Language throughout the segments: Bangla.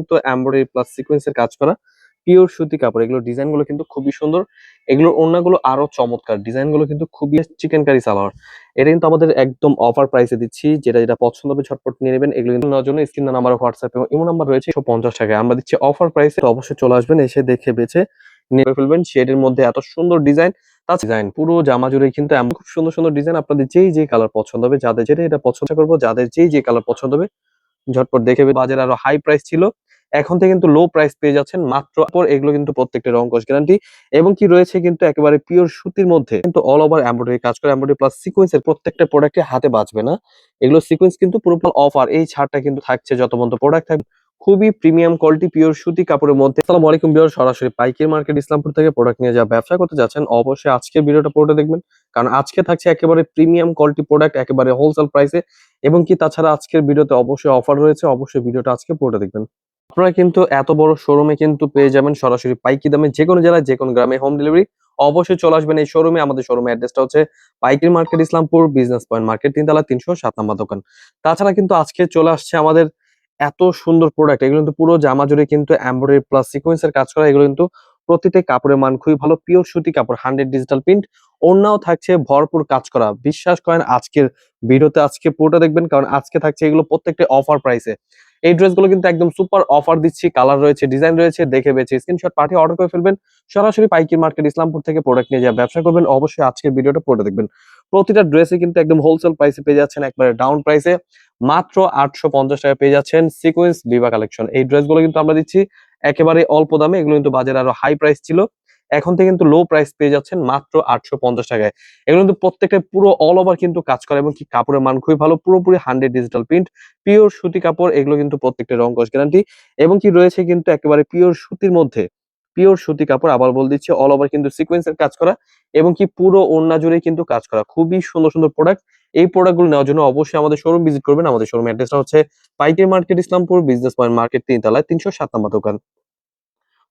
কিন্তু এমব্রয়ডারি প্লাস সিকোয়েন্সের কাজ করা পিওর সুতি কাপড়। এগুলোর ডিজাইন গুলো কিন্তু খুবই সুন্দর, এগুলোর ওড়নাগুলো আরো চমৎকার, ডিজাইন গুলো কিন্তু খুবই চিকেন কারি সালোয়ার। এটা কিন্তু আমাদের একদম অফার প্রাইসে দিচ্ছি, যেটা যেটা পছন্দ হবে ঝটপট নিয়ে নেবেন। এগুলো কিন্তু নেওয়ার জন্য স্ক্রিন নাম্বার, হোয়াটসঅ্যাপ এবং ইমো নাম্বার রয়েছে 150 টাকায় আমরা দিচ্ছি অফার প্রাইসে। অবশ্যই চলে আসবেন, এসে দেখে বেছে নিয়ে ফেলবেন। শেডের মধ্যে এত সুন্দর ডিজাইন, ডিজাইন পুরো জামা জুড়ে কিন্তু এমন খুব সুন্দর সুন্দর ডিজাইন। আপনাদের যেই যে কালার পছন্দ হবে, যাদের যেটা এটা পছন্দ করবো, যাদের যেই যে কালার পছন্দ হবে ঝটপট দেখে। বাজারে আরো হাই প্রাইস ছিল, এখন থেকে কিন্তু লো প্রাইস পেয়ে যাচ্ছেন মাত্র। এগুলো কিন্তু প্রত্যেকটা রং কস গ্যারান্টি এবং কি রয়েছে কিন্তু একেবারে পিওর সুতির মধ্যে, কিন্তু অল ওভার এমব্রয়ডারি কাজ করে, এমব্রয়ডারি প্লাস সিকোয়েন্সের প্রত্যেকটা প্রোডাক্টে হাতে বাঁচবে না। এগুলো সিকোয়েন্স কিন্তু পুরোপুরি অফার, এই ছাড়টা কিন্তু থাকছে যত পর্যন্ত প্রোডাক্ট থাকবে। খুবই প্রিমিয়াম কোয়ালিটি পিওর সুতি কাপড়ের মধ্যে। আসসালামু আলাইকুম ভিউয়ার, সরাসরি পাইকারি মার্কেট ইসলামপুর থেকে প্রোডাক্ট নিয়ে যা ব্যবসা করতে যাচ্ছেন, অবশ্যই আজকের ভিডিওটা পুরোটা দেখবেন, কারণ আজকে থাকছে একেবারে প্রিমিয়াম কোয়ালিটি প্রোডাক্ট একেবারে হোলসেল প্রাইসে। এবং কি তাছাড়া আজকের ভিডিওতে অবশ্যই অফার রয়েছে, অবশ্যই ভিডিওটা আজকে পুরোটা দেখবেন। আপনারা কিন্তু এত বড় শোরুমে কিন্তু পেয়ে যাবেন সরাসরি পাইকারি দামে, যে কোনো জেলায় যে কোনো গ্রামে হোম ডেলিভারি। অবশ্যই চলে আসবেন এই শোরুমে। আমাদের শোরুমের অ্যাড্রেসটা হচ্ছে পাইকারি market Islampur, business point market, 3 তলা, 307 নম্বর দোকান। তাছাড়া কিন্তু আজকে চলে আসছে আমাদের এত সুন্দর প্রোডাক্ট, এগুলো কিন্তু পুরো জামা জুড়ে কিন্তু এমব্রয়ডারি প্লাস সিকোয়েন্সের কাজ করা। এগুলো কিন্তু প্রতিটা কাপড়ের মান খুবই ভালো, পিওর সুতি কাপড়, 100 ডিজিটাল প্রিন্ট। ওড়নাও থাকছে ভরপুর কাজ করা। বিশ্বাস করেন আজকের ভিডিওতে আজকে পুরোটা দেখবেন, কারণ আজকে থাকছে এগুলো প্রত্যেকটা অফার প্রাইসে। এই ড্রেসগুলো কিন্তু একদম সুপার অফার দিচ্ছি, কালার রয়েছে, ডিজাইন রয়েছে, দেখে বেছে স্ক্রিনশট পাঠিয়ে অর্ডার করে ফেলবেন। সরাসরি পাইকারি মার্কেট ইসলামপুর থেকে প্রোডাক্ট নিয়ে যা ব্যবসা করবেন, অবশ্যই আজকের ভিডিওটা পুরোটা দেখবেন। প্রতিটা ড্রেসে কিন্তু একদম হোলসেল প্রাইসে পেয়ে যাচ্ছেন, একবারে ডাউন প্রাইসে মাত্র 850 টাকা পেয়ে যাচ্ছেন সিকোয়েন্স বিবা কালেকশন। এই ড্রেসগুলো কিন্তু আমরা দিচ্ছি একেবারে অল্প দামে, এগুলো কিন্তু বাজারে আরো হাই প্রাইস ছিল, এখন থেকে কিন্তু লো প্রাইস পেয়ে যাচ্ছেন মাত্র 850 টাকায়। এগুলো কিন্তু প্রত্যেকটা পুরো অল ওভার কিন্তু কাজ করে এবং কি কাপড়ের মান খুবই ভালো, পুরোপুরি 100 ডিজিটাল প্রিন্ট, পিওর সুতি কাপড়। এগুলো কিন্তু প্রত্যেকটা রং কস গ্যারান্টি এবং কি রয়েছে কিন্তু একেবারে পিওর সুতির মধ্যে, পিওর সুতি কাপড়। আবার বল দিচ্ছি অল ওভার কিন্তু সিকোয়েন্সের কাজ করা এবং কি পুরো ওড়না জুড়ে কিন্তু কাজ করা। খুবই সুন্দর সুন্দর প্রোডাক্ট। এই প্রোডাক্ট গুলো নেওয়ার জন্য অবশ্যই আমাদের শোরুম ভিজিট করবেন। আমাদের শোরুম অ্যাড্রেসটা হচ্ছে পাইকারি market Islampur, business point market, 3 তলায়, 307 নম্বর দোকান।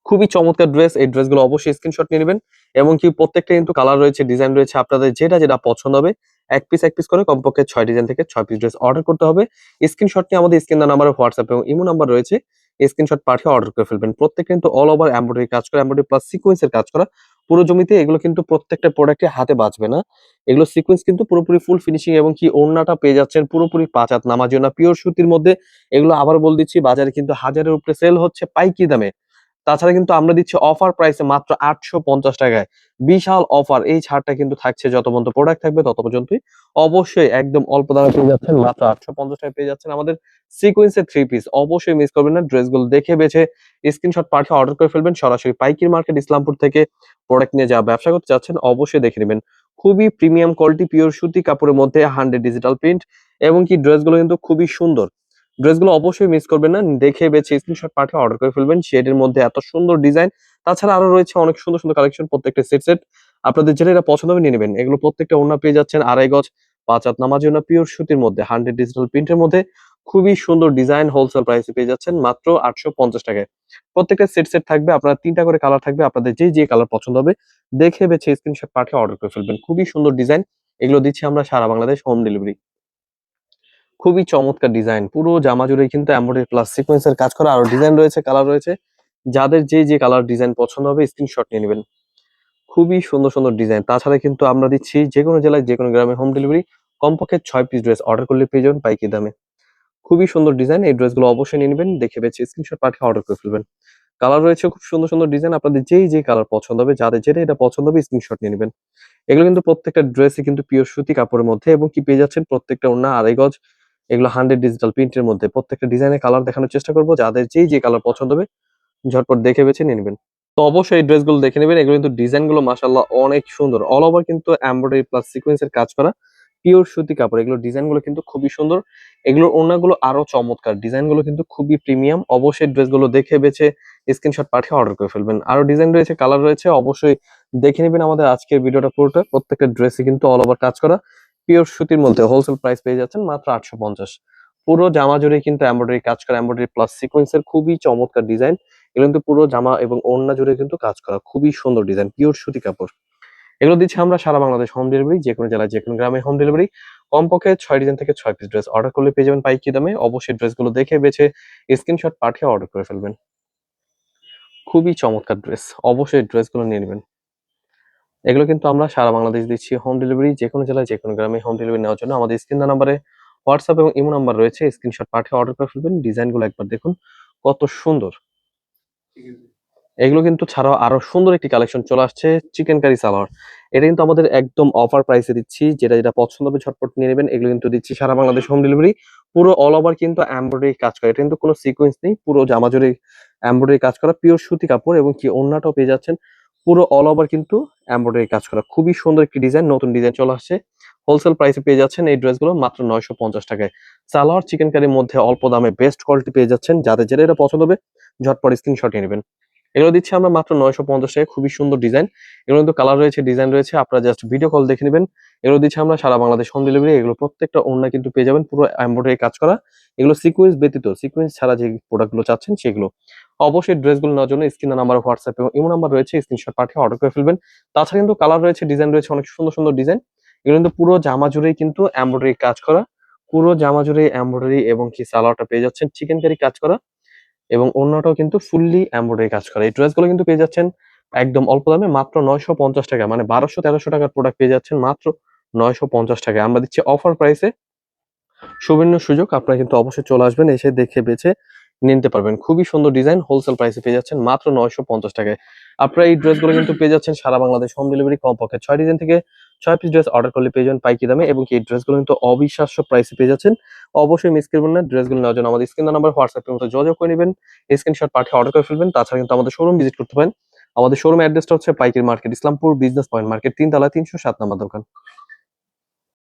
খুবই চমৎকার ড্রেস, এই ড্রেসগুলো অবশ্যই স্ক্রিনশট নিয়ে নেবেন এবং কি প্রত্যেকটা কিন্তু কালার রয়েছে, ডিজাইন রয়েছে, আপনাদের যেটা যেটা পছন্দ হবে এক পিস করে কমপক্ষে 6 ডিজাইন থেকে 6 পিস ড্রেস অর্ডার করতে হবে। স্ক্রিনশট নিয়ে আমাদের স্ক্রিন নাম্বার, হোয়াটসঅ্যাপ এবং ইমো নাম্বার রয়েছে, স্ক্রিনশট পাঠিয়ে অর্ডার করে ফেলবেন। প্রত্যেক কিন্তু অল ওভার এমব্রয়ডারি কাজ করা, এমব্রয়ডারি প্লাস সিকোয়েন্সের কাজ করা পুরো জমিতে। এগুলো কিন্তু প্রত্যেকটা প্রোডাক্টে হাতে বাঁচবে না, এগুলো সিকোয়েন্স কিন্তু পুরোপুরি ফুল ফিনিশিং এবং কি ওড়নাটা পেয়ে যাচ্ছেন পুরোপুরি 5 হাত নামাজি না, পিওর সুতির মধ্যে। এগুলো আবার বল দিচ্ছি বাজারে কিন্তু হাজারের উপরে সেল হচ্ছে পাইকারি দামে, তাছাড়া কিন্তু আমরা দিচ্ছি অফার প্রাইসে মাত্র 850 টাকায়। বিশাল অফার, এই ছাড়টা কিন্তু থাকছে যত পর্যন্ত প্রোডাক্ট থাকবে তত পর্যন্তই। অবশ্যই একদম অল্প দামে পেয়ে যাচ্ছেন, মাত্র 850 টাকায় পেয়ে যাচ্ছেন আমাদের সিকোয়েন্সের 3 পিস। অবশ্যই মিস করবেন না, ড্রেসগুলো দেখে বেছে স্ক্রিনশট পাঠিয়ে অর্ডার করে ফেলবেন। সরাসরি পাইকারি মার্কেট ইসলামপুর থেকে প্রোডাক্ট নিয়ে যা ব্যবসা করতে চাচ্ছেন অবশ্যই দেখে নেবেন। খুবই প্রিমিয়াম কোয়ালিটি পিওর সুতি কাপড়ের মধ্যে 100 ডিজিটাল প্রিন্ট এবং কি ড্রেসগুলো কিন্তু খুবই সুন্দর। ড্রেসগুলো অবশ্যই মিস করবেন না, দেখে বেছে স্ক্রিনশট পাঠিয়ে অর্ডার করে ফেলবেন। শেডের মধ্যে এত সুন্দর ডিজাইন, তাছাড়া আরো রয়েছে অনেক সুন্দর সুন্দর কালেকশন, প্রত্যেকটা সেট সেট আপনাদের যেটা এটা পছন্দ হবে নিয়ে নেবেন। এগুলো প্রত্যেকটা ওড়না পেয়ে যাচ্ছেন 2.5 গজ 5 হাত নামাজি ওড়না, পিওর সুতির মধ্যে 100 ডিজিটাল প্রিন্টের মধ্যে খুবই সুন্দর ডিজাইন, হোলসেল প্রাইসে পেয়ে যাচ্ছেন মাত্র 850 টাকায়। প্রত্যেকটা সেট সেট থাকবে, আপনার 3টা করে কালার থাকবে, আপনাদের যে যে কালার পছন্দ হবে দেখে বেছে স্ক্রিনশট পাঠিয়ে অর্ডার করে ফেলবেন। খুবই সুন্দর ডিজাইন, এগুলো দিচ্ছি আমরা সারা বাংলাদেশ হোম ডেলিভারি। খুবই চমৎকার ডিজাইন, পুরো জামা জুড়ে কিন্তু এমব্রয়ডারি প্লাস সিকোয়েন্সের কাজ করা, আর ডিজাইন রয়েছে, কালার রয়েছে, যাদের যে যে কালার ডিজাইন পছন্দ হবে স্ক্রিনশট নিয়ে নেবেন। খুবই সুন্দর সুন্দর ডিজাইন। তাছাড়া কিন্তু আমরা দিচ্ছি যে কোনো জেলায় যে কোনো গ্রামে হোম ডেলিভারি। কমপক্ষে 6 পিস ড্রেস অর্ডার করলে পেয়ে যাবেন পাইকারি দামে। খুবই সুন্দর ডিজাইন, এই ড্রেসগুলো অবশ্যই নিয়ে নেবেন, দেখে বেছে স্ক্রিনশট পাঠিয়ে অর্ডার করে ফেলবেন। কালার রয়েছে খুব সুন্দর সুন্দর ডিজাইন, আপনাদের যেই যে কালার পছন্দ হবে, যাদের যেটা এটা পছন্দ হবে স্ক্রিনশট নিয়ে নেবেন। এগুলো কিন্তু প্রত্যেকটা ড্রেসই কিন্তু পিওর সুতি কাপড়ের মধ্যে এবং কি পেয়ে যাচ্ছেন প্রত্যেকটা ওড়না 2.5 গজ। এগুলো 100 ডিজিটাল প্রিন্টের মধ্যে, প্রত্যেকটা ডিজাইনের কালার দেখানোর চেষ্টা করবো, যাদের যেই যে কালার পছন্দ হবে ঝটপট দেখে বেছে নিয়ে নেবেন। তো অবশ্যই এই ড্রেসগুলো দেখে নেবেন, এগুলো কিন্তু ডিজাইনগুলো মাশাআল্লাহ অনেক সুন্দর, অল ওভার কিন্তু এমব্রয়ডারি প্লাস সিকোয়েন্সের কাজ করা পিওর সুতি কাপড়। এগুলো ডিজাইনগুলো কিন্তু খুবই সুন্দর, এগুলোর ওড়নাগুলো আরো চমৎকার, ডিজাইনগুলো কিন্তু খুবই প্রিমিয়াম। অবশ্যই ড্রেসগুলো দেখে বেছে স্ক্রিনশট পাঠিয়ে অর্ডার করে ফেলবেন। আরো ডিজাইন রয়েছে, কালার রয়েছে, অবশ্যই দেখে নেবেন আমাদের আজকের ভিডিওটা পুরোটা। প্রত্যেকটা ড্রেসে কিন্তু অল ওভার কাজ করা পিওর সুতির মধ্যে, হোলসেল প্রাইস পেয়ে যাচ্ছেন মাত্র 850। পুরো জামা জুড়ে কিন্তু এমব্রয়ডারি কাজ করা, এমব্রয়ডারি প্লাস সিকোয়েন্সের খুবই চমৎকার ডিজাইন। এগুলো কিন্তু পুরো জামা এবং ওড়না জুড়ে কিন্তু কাজ করা, খুবই সুন্দর ডিজাইন, পিওর সুতি কাপড়। এগুলো দিচ্ছি আমরা সারা বাংলাদেশ হোম ডেলিভারি, যে কোনো জেলায় যে কোনো গ্রামে হোম ডেলিভারি। কমপক্ষে 6 ডিজাইন থেকে 6 পিস ড্রেস অর্ডার করলে পেয়ে যাবেন পাইকারি দামে। অবশ্যই ড্রেসগুলো দেখে বেছে স্ক্রিনশট পাঠিয়ে অর্ডার করে ফেলবেন। খুবই চমৎকার ড্রেস, অবশ্যই ড্রেসগুলো নিয়ে নেবেন। এগুলো কিন্তু আমরা সারা বাংলাদেশ দিচ্ছি হোম ডেলিভারি, যে কোনো জেলায় যে কোনো গ্রামে হোম ডেলিভারি নেওয়ার জন্য আমাদের স্ক্রিন নাম্বারে হোয়াটসঅ্যাপ এবং ইমো নাম্বার রয়েছে, স্ক্রিনশট পাঠিয়ে অর্ডার করে ফেলবেন। ডিজাইনগুলো একবার দেখুন কত সুন্দর। এগুলো কিন্তু ছাড়াও আরো সুন্দর একটি কালেকশন চলে আসছে, চিকেন কারি সালোয়ার। এটা কিন্তু আমাদের একদম অফার প্রাইসে দিচ্ছি, যেটা যেটা পছন্দ হবে ঝটপট নিয়ে নেবেন। এগুলো কিন্তু দিচ্ছি সারা বাংলাদেশ হোম ডেলিভারি। পুরো অল ওভার কিন্তু এমব্রয়ডারি কাজ করা, এটা কিন্তু কোনো সিকোয়েন্স নেই, পুরো জামা জুড়ে এমব্রয়ডারি কাজ করা, পিওর সুতি কাপড় এবং কি ওড়নাটাও পেয়ে যাচ্ছেন পুরো অল ওভার কিন্তু এমব্রয়ডারি কাজ করা। খুবই সুন্দর একটি ডিজাইন, নতুন ডিজাইন চলে আসছে। হোলসেল প্রাইসে পেয়ে যাচ্ছেন এই ড্রেসগুলো মাত্র 950 টাকায়। সালোয়ার চিকেন কারির মধ্যে অল্প দামে বেস্ট কোয়ালিটি পেয়ে যাচ্ছেন। যাদের যেটা এটা পছন্দ হবে ঝটপট স্ক্রিনশট নিয়ে নেবেন। এগুলো দিচ্ছি আমরা মাত্র 950 টাকায়। খুবই সুন্দর ডিজাইন, এগুলো কিন্তু কালার রয়েছে, ডিজাইন রয়েছে, আপনারা জাস্ট ভিডিও কল দেখে নেবেন। এগুলো দিচ্ছি আমরা সারা বাংলাদেশ হোম ডেলিভারি। এগুলো প্রত্যেকটা ওড়না কিন্তু পেয়ে যাবেন পুরো এমব্রয়ডারি কাজ করা। এগুলো সিকোয়েন্স ব্যতীত, সিকোয়েন্স ছাড়া যে প্রোডাক্টগুলো চাচ্ছেন সেগুলো। অবশ্যই ড্রেসগুলো নেওয়ার জন্য স্ক্রিনে নাম্বার, হোয়াটসঅ্যাপ এবং ইমো নাম্বার রয়েছে, স্ক্রিনশট পাঠিয়ে অর্ডার করে ফেলবেন। তাছাড়া কিন্তু কালার রয়েছে, ডিজাইন রয়েছে, অনেক সুন্দর সুন্দর ডিজাইন। এগুলো কিন্তু পুরো জামা জুড়েই কিন্তু এমব্রয়ডারি কাজ করা, পুরো জামা জুড়ে এমব্রয়ডারি এবং কি সালোয়ারটা পেয়ে যাচ্ছেন চিকেন কারি কাজ করা এবং অন্যটাও কিন্তু ফুললি এমব্রয়ডারি কাজ করা। এই ড্রেসগুলো কিন্তু পেয়ে যাচ্ছেন একদম অল্প দামে মাত্র 950 টাকা, মানে 1200-1300 টাকার প্রোডাক্ট পেয়ে যাচ্ছেন মাত্র 950 টাকায়। আমরা দিচ্ছি অফার প্রাইসে সুবর্ণ সুযোগ, আপনারা কিন্তু অবশ্যই চলে আসবেন, এসে দেখে বেছে নিতে পারবেন। খুবই সুন্দর ডিজাইন, হোলসেল প্রাইসে পেয়ে যাচ্ছেন মাত্র 950 টাকায়। আপনারা এই ড্রেসগুলো কিন্তু পেয়ে যাচ্ছেন সারা বাংলাদেশ হোম ডেলিভারি। কমপক্ষে 6 ডিজাইন থেকে 6 পিস ড্রেস অর্ডার করলে পেয়ে যাবেন পাইকারি দামে এবং এই ড্রেসগুলো কিন্তু অবিশ্বাস্য প্রাইসে পেয়ে যাচ্ছেন। অবশ্যই মিস করবেন না, ড্রেসগুলো নেওয়ার জন্য আমাদের স্ক্রিন নাম্বার, হোয়াটসঅ্যাপের মতো যোগাযোগ করে নেবেন, স্ক্রিনশট পাঠিয়ে অর্ডার করে ফেলবেন। তাছাড়া কিন্তু আমাদের শোরুম ভিজিট করতে পারেন। আমাদের শোরুম অ্যাড্রেসটা হচ্ছে পাইকারি market, Islampur business point market, 3 তলা 307 নম্বর দোকান।